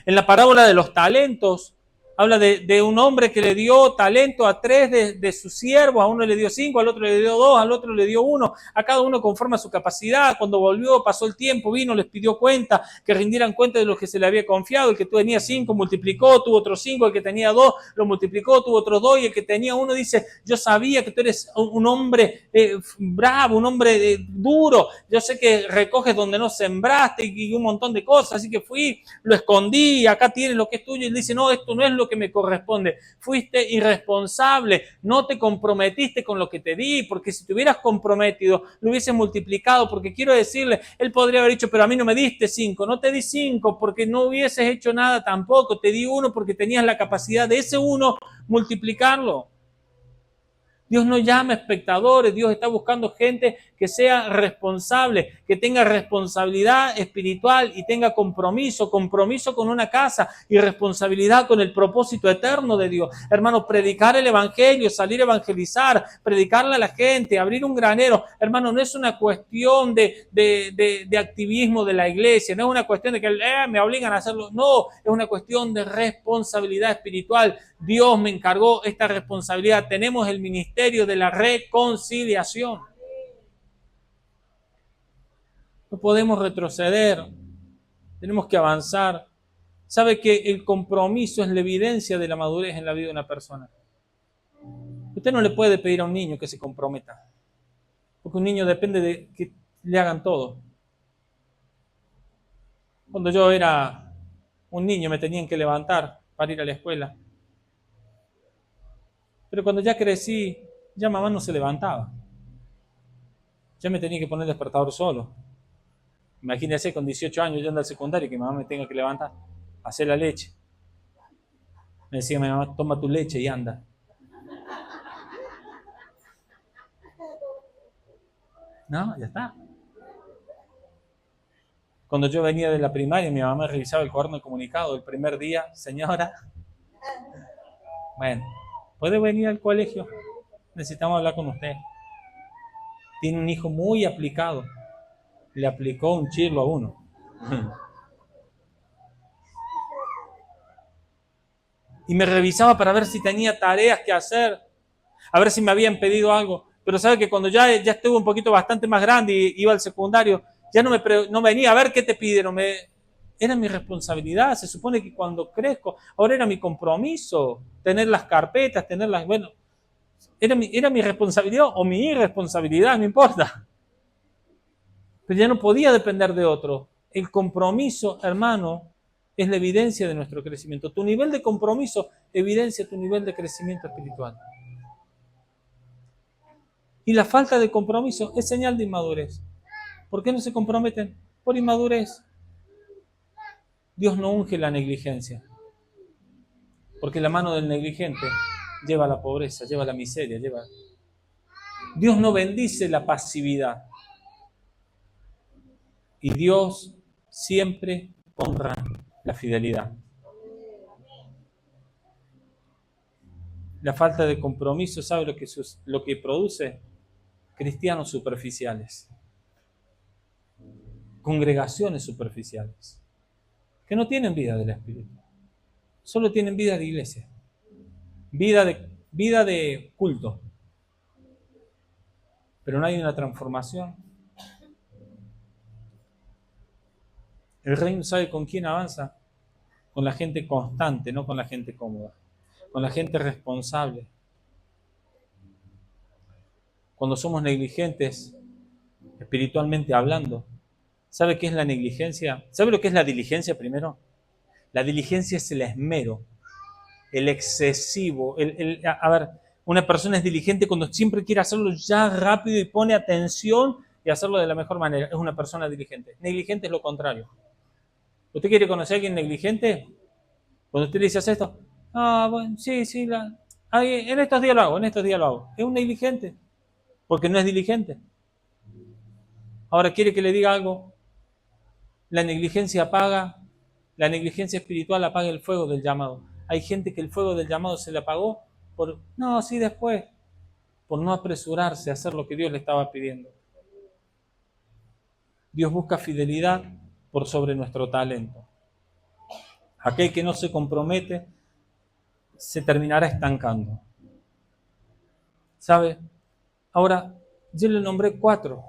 En la parábola de los talentos, habla de un hombre que le dio talento a 3 de sus siervos, a uno le dio 5, al otro le dio 2, al otro le dio 1, a cada uno conforme a su capacidad. Cuando volvió, pasó el tiempo, vino, les pidió cuenta, que rindieran cuenta de lo que se le había confiado. El que tenía 5 multiplicó, tuvo otros 5, el que tenía 2 lo multiplicó, tuvo otros 2, y el que tenía 1 dice, yo sabía que tú eres un hombre bravo, un hombre duro, yo sé que recoges donde no sembraste y un montón de cosas, así que fui, lo escondí, acá tienes lo que es tuyo. Y él dice, no, esto no es lo que me corresponde, fuiste irresponsable, no te comprometiste con lo que te di, porque si te hubieras comprometido, lo hubieses multiplicado. Porque quiero decirle, él podría haber dicho, pero a mí no me diste 5, no te di 5 porque no hubieses hecho nada tampoco, te di 1 porque tenías la capacidad de ese 1 multiplicarlo. Dios no llama espectadores, Dios está buscando gente que sea responsable, que tenga responsabilidad espiritual y tenga compromiso con una casa y responsabilidad con el propósito eterno de Dios. Hermano, predicar el evangelio, salir a evangelizar, predicarle a la gente, abrir un granero, hermano, no es una cuestión de activismo de la iglesia, no es una cuestión de que me obligan a hacerlo, no, es una cuestión de responsabilidad espiritual. Dios me encargó esta responsabilidad. Tenemos el ministerio de la reconciliación. No podemos retroceder, tenemos que avanzar. Sabe que el compromiso es la evidencia de la madurez en la vida de una persona. Usted no le puede pedir a un niño que se comprometa, porque un niño depende de que le hagan todo. Cuando yo era un niño me tenían que levantar para ir a la escuela. Pero cuando ya crecí, ya mamá no se levantaba. Ya me tenía que poner el despertador solo. Imagínese con 18 años yendo al secundario que mi mamá me tenga que levantar, hacer la leche. Me decía mi mamá, toma tu leche y anda. No, ya está. Cuando yo venía de la primaria, mi mamá revisaba el cuaderno de comunicado el primer día. Señora, bueno, ¿puede venir al colegio? Necesitamos hablar con usted. Tiene un hijo muy aplicado. Le aplicó un chirlo a uno. Y me revisaba para ver si tenía tareas que hacer, a ver si me habían pedido algo. Pero sabe que cuando ya estuve un poquito bastante más grande y iba al secundario, ya no venía a ver qué te pidieron. Era mi responsabilidad. Se supone que cuando crezco, ahora era mi compromiso tener las carpetas, tenerlas, bueno, era mi responsabilidad o mi irresponsabilidad, no importa. Pero ya no podía depender de otro. El compromiso, hermano, es la evidencia de nuestro crecimiento. Tu nivel de compromiso evidencia tu nivel de crecimiento espiritual. Y la falta de compromiso es señal de inmadurez. ¿Por qué no se comprometen? Por inmadurez. Dios no unge la negligencia, porque la mano del negligente lleva a la pobreza, lleva a la miseria, Dios no bendice la pasividad. Y Dios siempre honra la fidelidad. La falta de compromiso, ¿sabe lo que produce? Cristianos superficiales, congregaciones superficiales, que no tienen vida del Espíritu, solo tienen vida de iglesia, vida de culto, pero no hay una transformación. El reino, ¿sabe con quién avanza? Con la gente constante, no con la gente cómoda, con la gente responsable. Cuando somos negligentes, espiritualmente hablando, ¿sabe qué es la negligencia? ¿Sabe lo que es la diligencia primero? La diligencia es el esmero, el excesivo. A ver, una persona es diligente cuando siempre quiere hacerlo ya rápido y pone atención y hacerlo de la mejor manera. Es una persona diligente. Negligente es lo contrario. ¿Usted quiere conocer a alguien negligente? Cuando usted le dice, ¿hace esto? Ah, bueno, sí, en estos días lo hago. Es un negligente, porque no es diligente. Ahora, ¿quiere que le diga algo? La negligencia espiritual apaga el fuego del llamado. Hay gente que el fuego del llamado se le apagó por no apresurarse a hacer lo que Dios le estaba pidiendo. Dios busca fidelidad por sobre nuestro talento. Aquel que no se compromete se terminará estancando. ¿Sabe? Ahora, yo le nombré 4.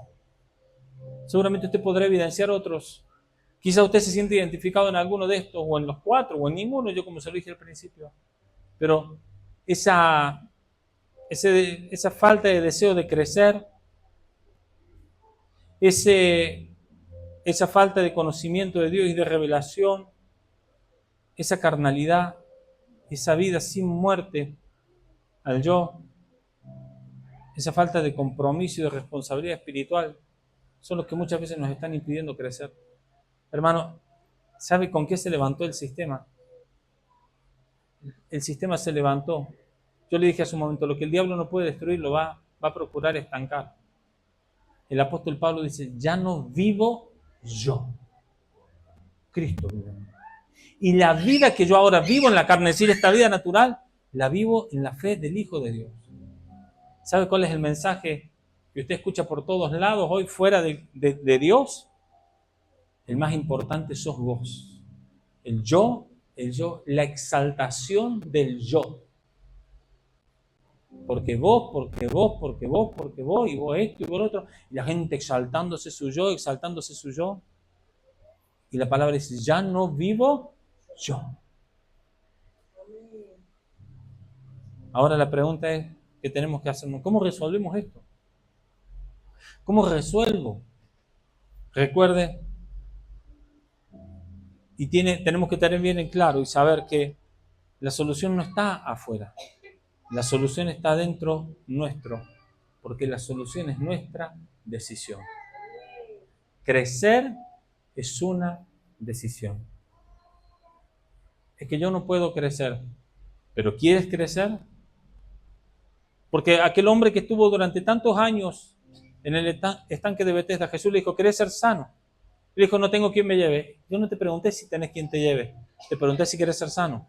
Seguramente usted podrá evidenciar otros. Quizá usted se siente identificado en alguno de estos, o en los 4, o en ninguno, yo como se lo dije al principio. Pero esa falta de deseo de crecer, esa falta de conocimiento de Dios y de revelación, esa carnalidad, esa vida sin muerte al yo, esa falta de compromiso y de responsabilidad espiritual, son los que muchas veces nos están impidiendo crecer. Hermano, ¿sabe con qué se levantó el sistema? El sistema se levantó. Yo le dije hace un momento, lo que el diablo no puede destruir lo va a procurar estancar. El apóstol Pablo dice, ya no vivo yo, Cristo vive en mí. Y la vida que yo ahora vivo en la carne, es decir, esta vida natural, la vivo en la fe del Hijo de Dios. ¿Sabe cuál es el mensaje que usted escucha por todos lados hoy fuera de Dios? El más importante sos vos. El yo, la exaltación del yo. Porque vos, y vos esto y vos lo otro. Y la gente exaltándose su yo. Y la palabra dice, ya no vivo yo. Ahora la pregunta es, ¿qué tenemos que hacer? ¿Cómo resolvemos esto? ¿Cómo resuelvo? Recuerde, y tenemos que tener bien en claro y saber que la solución no está afuera. La solución está dentro nuestro, porque la solución es nuestra decisión. Crecer es una decisión. Es que yo no puedo crecer, pero ¿quieres crecer? Porque aquel hombre que estuvo durante tantos años en el estanque de Betesda, Jesús le dijo, ¿querés ser sano? Le dijo, no tengo quien me lleve. Yo no te pregunté si tenés quien te lleve, te pregunté si querés ser sano.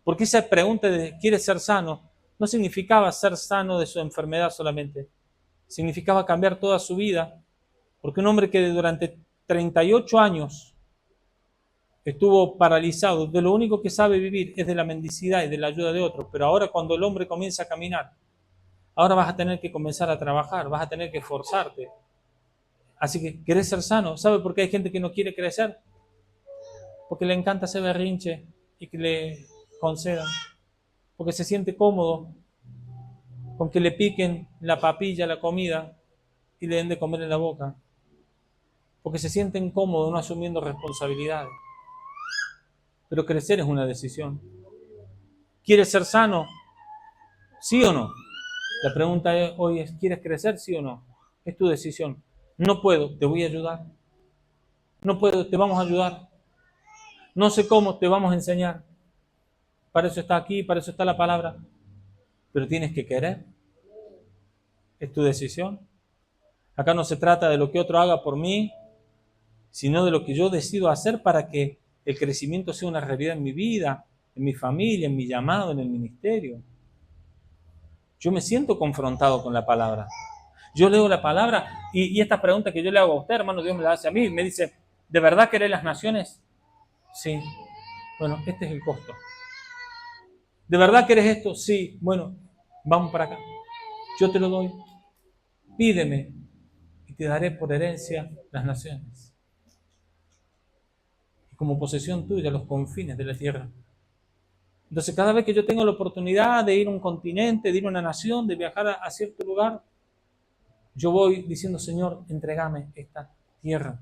Porque esa pregunta de ¿quieres ser sano? No significaba ser sano de su enfermedad solamente. Significaba cambiar toda su vida. Porque un hombre que durante 38 años estuvo paralizado, de lo único que sabe vivir es de la mendicidad y de la ayuda de otros. Pero ahora cuando el hombre comienza a caminar, ahora vas a tener que comenzar a trabajar, vas a tener que esforzarte. Así que, ¿querés ser sano? ¿Sabe por qué hay gente que no quiere crecer? Porque le encanta hacer berrinche y que le concedan. Porque se siente cómodo con que le piquen la papilla, la comida y le den de comer en la boca. Porque se sienten cómodos no asumiendo responsabilidades. Pero crecer es una decisión. ¿Quieres ser sano? ¿Sí o no? La pregunta hoy es, ¿quieres crecer? ¿Sí o no? Es tu decisión. No puedo, te voy a ayudar. No puedo, te vamos a ayudar. No sé cómo, te vamos a enseñar. Para eso está aquí, para eso está la palabra. Pero tienes que querer. Es tu decisión. Acá no se trata de lo que otro haga por mí, sino de lo que yo decido hacer para que el crecimiento sea una realidad en mi vida, en mi familia, en mi llamado, en el ministerio. Yo me siento confrontado con la palabra. Yo leo la palabra y esta pregunta que yo le hago a usted, hermano, Dios me la hace a mí. Me dice, ¿de verdad querés las naciones? Sí. Bueno, este es el costo. ¿De verdad querés esto? Sí. Bueno, vamos para acá. Yo te lo doy. Pídeme y te daré por herencia las naciones. Y como posesión tuya los confines de la tierra. Entonces, cada vez que yo tengo la oportunidad de ir a un continente, de ir a una nación, de viajar a cierto lugar, yo voy diciendo, Señor, entrégame esta tierra,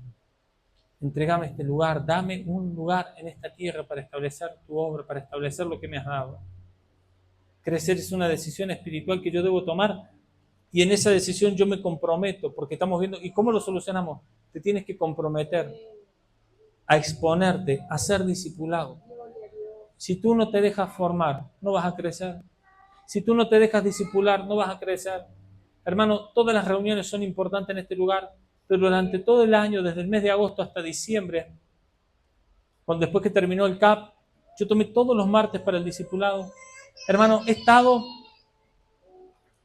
entrégame este lugar, dame un lugar en esta tierra para establecer tu obra, para establecer lo que me has dado. Crecer es una decisión espiritual que yo debo tomar y en esa decisión yo me comprometo, porque estamos viendo, ¿y cómo lo solucionamos? Te tienes que comprometer a exponerte, a ser discipulado. Si tú no te dejas formar, no vas a crecer. Si tú no te dejas discipular, no vas a crecer. Hermano, todas las reuniones son importantes en este lugar, pero durante todo el año, desde el mes de agosto hasta diciembre, cuando después que terminó el CAP, yo tomé todos los martes para el discipulado. Hermano, he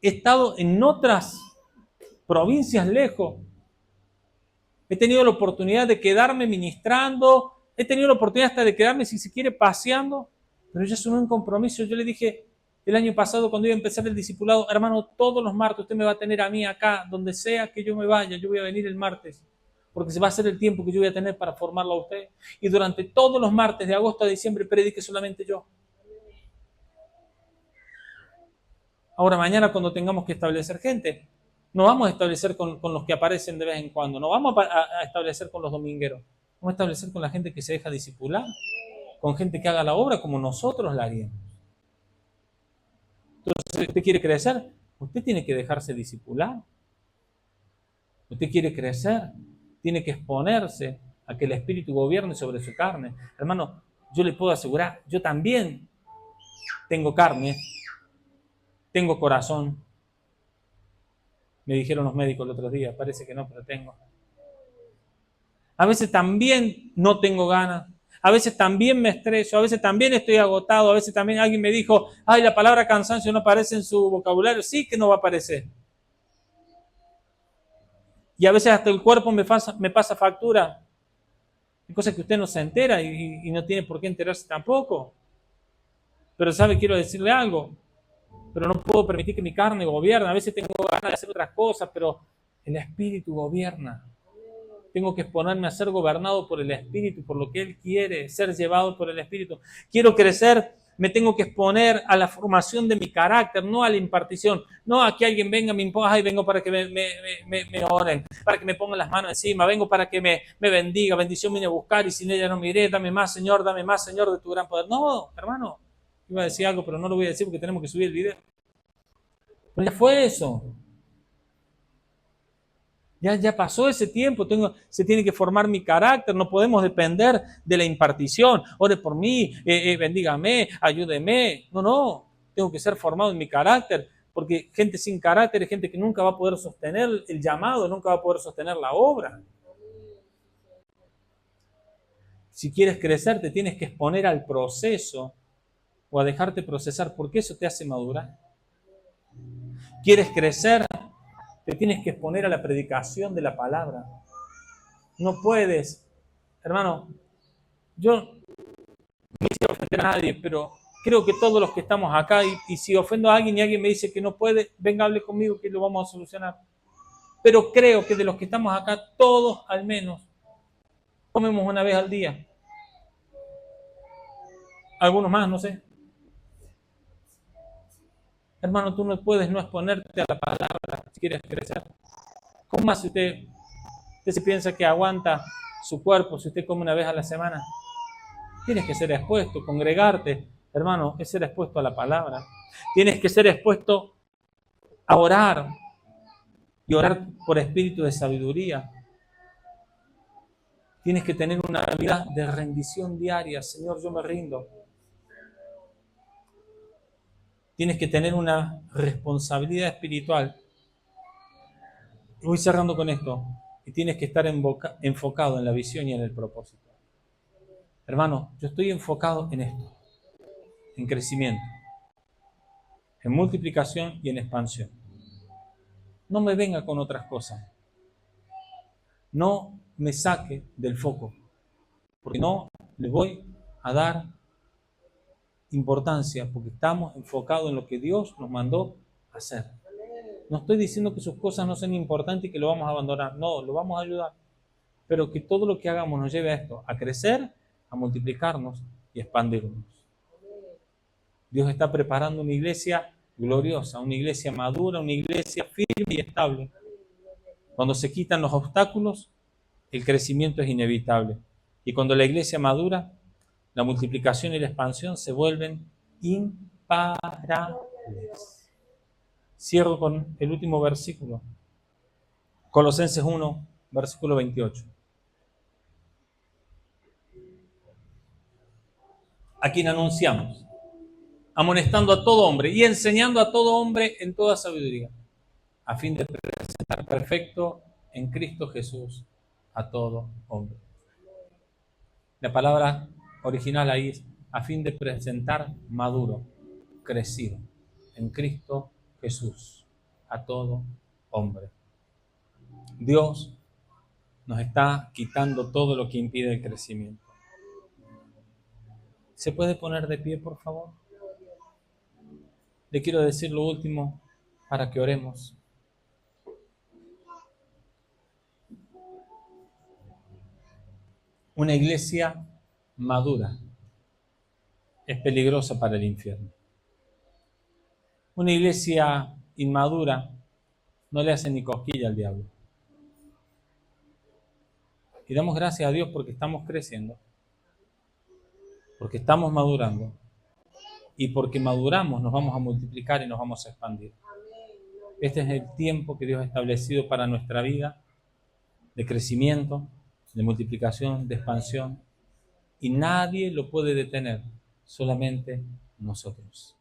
estado en otras provincias lejos he tenido la oportunidad de quedarme ministrando, he tenido la oportunidad hasta de quedarme, si se quiere, paseando, pero yo asumí un compromiso. Yo le dije el año pasado, cuando iba a empezar el discipulado: hermano, todos los martes usted me va a tener a mí acá, donde sea que yo me vaya, yo voy a venir el martes, porque se va a hacer el tiempo que yo voy a tener para formarlo a usted. Y durante todos los martes, de agosto a diciembre, predique solamente yo. Ahora, mañana, cuando tengamos que establecer gente, no vamos a establecer con los que aparecen de vez en cuando, no vamos a establecer con los domingueros, vamos a establecer con la gente que se deja discipular, con gente que haga la obra como nosotros la haríamos. Entonces, si usted quiere crecer, usted tiene que dejarse discipular. Usted quiere crecer, tiene que exponerse a que el Espíritu gobierne sobre su carne. Hermano, yo le puedo asegurar, yo también tengo carne, tengo corazón. Me dijeron los médicos el otro día, parece que no, pero tengo. A veces también no tengo ganas, a veces también me estreso, a veces también estoy agotado, a veces también alguien me dijo: ay, la palabra cansancio no aparece en su vocabulario. Sí que no va a aparecer. Y a veces hasta el cuerpo me pasa factura. Hay cosas que usted no se entera y no tiene por qué enterarse tampoco. Pero sabe, quiero decirle algo. Pero no puedo permitir que mi carne gobierne. A veces tengo ganas de hacer otras cosas, pero el Espíritu gobierna. Tengo que exponerme a ser gobernado por el Espíritu, por lo que Él quiere, ser llevado por el Espíritu. Quiero crecer, me tengo que exponer a la formación de mi carácter, no a la impartición. No a que alguien venga, me imponga: ay, vengo para que me oren, para que me pongan las manos encima, vengo para que me bendiga, bendición vine a buscar y sin ella no me iré, dame más, Señor, de tu gran poder. No, hermano, iba a decir algo, pero no lo voy a decir porque tenemos que subir el video. Pero ya fue eso. Ya pasó ese tiempo, se tiene que formar mi carácter, no podemos depender de la impartición. Ore por mí, bendígame, ayúdeme. No, tengo que ser formado en mi carácter, porque gente sin carácter es gente que nunca va a poder sostener el llamado, nunca va a poder sostener la obra. Si quieres crecer, te tienes que exponer al proceso o a dejarte procesar, porque eso te hace madurar. ¿Quieres crecer? Te tienes que exponer a la predicación de la palabra. No puedes, hermano, yo no quiero ofender a nadie, pero creo que todos los que estamos acá, y si ofendo a alguien y alguien me dice que no puede, venga, hable conmigo que lo vamos a solucionar. Pero creo que de los que estamos acá, todos al menos comemos una vez al día. Algunos más, no sé. Hermano, tú no puedes no exponerte a la palabra si quieres crecer. ¿Cómo más si usted se piensa que aguanta su cuerpo si usted come una vez a la semana? Tienes que ser expuesto, congregarte, hermano, es ser expuesto a la palabra. Tienes que ser expuesto a orar y orar por espíritu de sabiduría. Tienes que tener una vida de rendición diaria. Señor, yo me rindo. Tienes que tener una responsabilidad espiritual. Voy cerrando con esto. Y tienes que estar enfocado en la visión y en el propósito. Hermano, yo estoy enfocado en esto, en crecimiento, en multiplicación y en expansión. No me venga con otras cosas. No me saque del foco, porque no le voy a dar importancia, porque estamos enfocados en lo que Dios nos mandó a hacer. No estoy diciendo que sus cosas no sean importantes y que lo vamos a abandonar. No, lo vamos a ayudar. Pero que todo lo que hagamos nos lleve a esto, a crecer, a multiplicarnos y expandirnos. Dios está preparando una iglesia gloriosa, una iglesia madura, una iglesia firme y estable. Cuando se quitan los obstáculos, el crecimiento es inevitable. Y cuando la iglesia madura, la multiplicación y la expansión se vuelven imparables. Cierro con el último versículo. Colosenses 1, versículo 28. A quien anunciamos, amonestando a todo hombre y enseñando a todo hombre en toda sabiduría, a fin de presentar perfecto en Cristo Jesús a todo hombre. La palabra original ahí es a fin de presentar maduro, crecido, en Cristo Jesús a todo hombre. Dios nos está quitando todo lo que impide el crecimiento. ¿Se puede poner de pie, por favor? Le quiero decir lo último para que oremos. Una iglesia madura es peligrosa para el infierno. Una iglesia inmadura no le hace ni cosquilla al diablo. Y damos gracias a Dios porque estamos creciendo, porque estamos madurando y porque maduramos nos vamos a multiplicar y nos vamos a expandir. Este es el tiempo que Dios ha establecido para nuestra vida de crecimiento, de multiplicación, de expansión, y nadie lo puede detener, solamente nosotros.